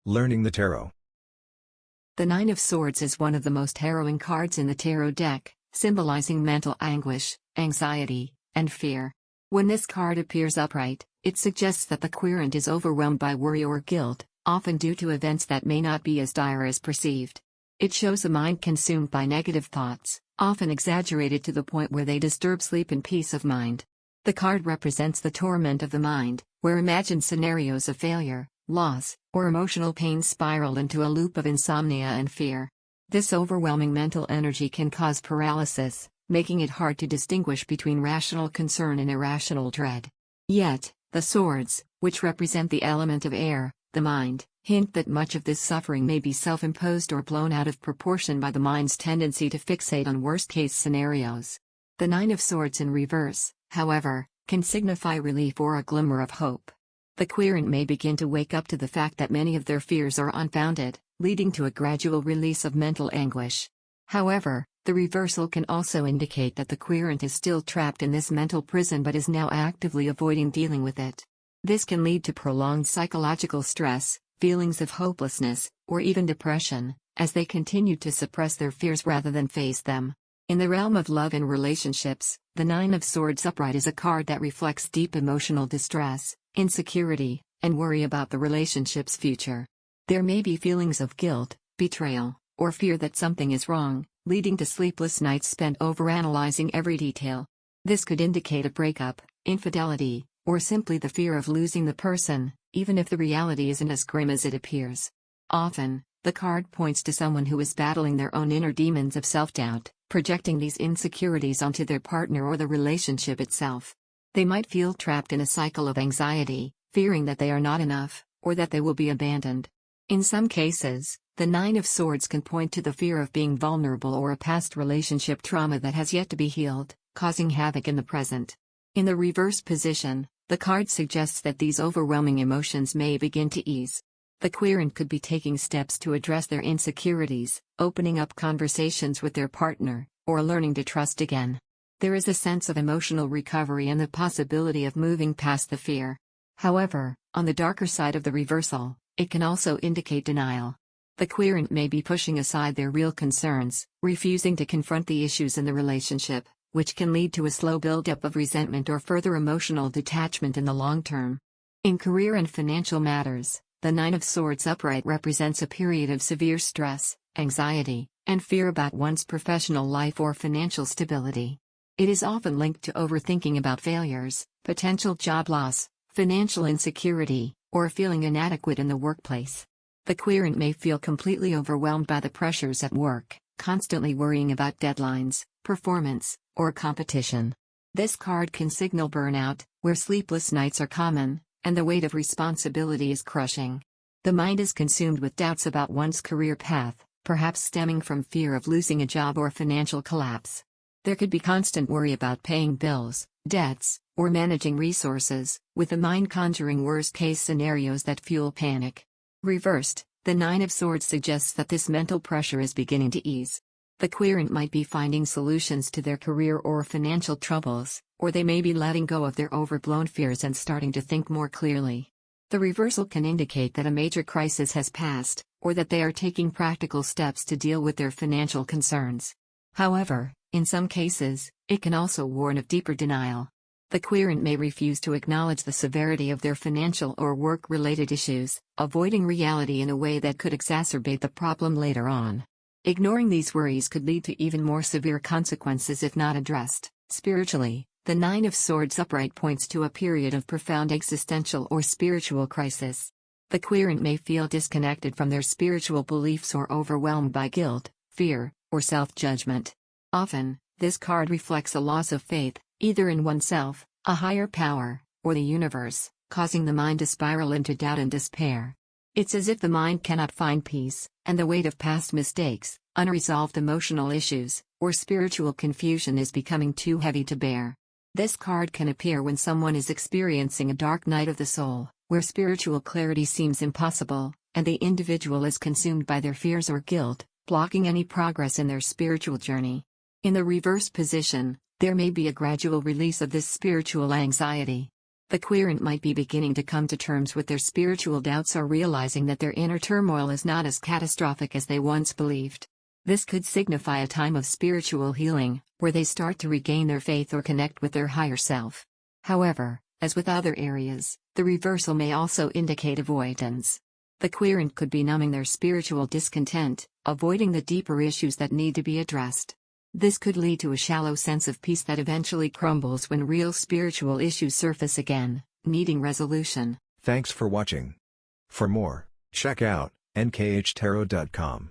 Learning the Tarot. The Nine of Swords is one of the most harrowing cards in the tarot deck, symbolizing mental anguish, anxiety, and fear. When this card appears upright, it suggests that the querent is overwhelmed by worry or guilt, often due to events that may not be as dire as perceived. It shows a mind consumed by negative thoughts, often exaggerated to the point where they disturb sleep and peace of mind. The card represents the torment of the mind, where imagined scenarios of failure, loss, or emotional pain spiral into a loop of insomnia and fear. This overwhelming mental energy can cause paralysis, making it hard to distinguish between rational concern and irrational dread. Yet, the swords, which represent the element of air, the mind, hint that much of this suffering may be self-imposed or blown out of proportion by the mind's tendency to fixate on worst-case scenarios. The Nine of Swords in reverse, however, can signify relief or a glimmer of hope. The querent may begin to wake up to the fact that many of their fears are unfounded, leading to a gradual release of mental anguish. However, the reversal can also indicate that the querent is still trapped in this mental prison but is now actively avoiding dealing with it. This can lead to prolonged psychological stress, feelings of hopelessness, or even depression, as they continue to suppress their fears rather than face them. In the realm of love and relationships, the Nine of Swords upright is a card that reflects deep emotional distress, insecurity, and worry about the relationship's future. There may be feelings of guilt, betrayal, or fear that something is wrong, leading to sleepless nights spent overanalyzing every detail. This could indicate a breakup, infidelity, or simply the fear of losing the person, even if the reality isn't as grim as it appears. Often, the card points to someone who is battling their own inner demons of self-doubt, projecting these insecurities onto their partner or the relationship itself. They might feel trapped in a cycle of anxiety, fearing that they are not enough, or that they will be abandoned. In some cases, the Nine of Swords can point to the fear of being vulnerable or a past relationship trauma that has yet to be healed, causing havoc in the present. In the reverse position, the card suggests that these overwhelming emotions may begin to ease. The querent could be taking steps to address their insecurities, opening up conversations with their partner, or learning to trust again. There is a sense of emotional recovery and the possibility of moving past the fear. However, on the darker side of the reversal, it can also indicate denial. The querent may be pushing aside their real concerns, refusing to confront the issues in the relationship, which can lead to a slow buildup of resentment or further emotional detachment in the long term. In career and financial matters, the Nine of Swords upright represents a period of severe stress, anxiety, and fear about one's professional life or financial stability. It is often linked to overthinking about failures, potential job loss, financial insecurity, or feeling inadequate in the workplace. The querent may feel completely overwhelmed by the pressures at work, constantly worrying about deadlines, performance, or competition. This card can signal burnout, where sleepless nights are common, and the weight of responsibility is crushing. The mind is consumed with doubts about one's career path, perhaps stemming from fear of losing a job or financial collapse. There could be constant worry about paying bills, debts, or managing resources, with the mind conjuring worst-case scenarios that fuel panic. Reversed, the Nine of Swords suggests that this mental pressure is beginning to ease. The querent might be finding solutions to their career or financial troubles, or they may be letting go of their overblown fears and starting to think more clearly. The reversal can indicate that a major crisis has passed, or that they are taking practical steps to deal with their financial concerns. However, in some cases, it can also warn of deeper denial. The querent may refuse to acknowledge the severity of their financial or work-related issues, avoiding reality in a way that could exacerbate the problem later on. Ignoring these worries could lead to even more severe consequences if not addressed. Spiritually, the Nine of Swords upright points to a period of profound existential or spiritual crisis. The querent may feel disconnected from their spiritual beliefs or overwhelmed by guilt, fear, or self-judgment. Often, this card reflects a loss of faith, either in oneself, a higher power, or the universe, causing the mind to spiral into doubt and despair. It's as if the mind cannot find peace, and the weight of past mistakes, unresolved emotional issues, or spiritual confusion is becoming too heavy to bear. This card can appear when someone is experiencing a dark night of the soul, where spiritual clarity seems impossible, and the individual is consumed by their fears or guilt, blocking any progress in their spiritual journey. In the reverse position, there may be a gradual release of this spiritual anxiety. The querent might be beginning to come to terms with their spiritual doubts or realizing that their inner turmoil is not as catastrophic as they once believed. This could signify a time of spiritual healing, where they start to regain their faith or connect with their higher self. However, as with other areas, the reversal may also indicate avoidance. The querent could be numbing their spiritual discontent, avoiding the deeper issues that need to be addressed. This could lead to a shallow sense of peace that eventually crumbles when real spiritual issues surface again, needing resolution. Thanks for watching. For more, check out nkhttarot.com.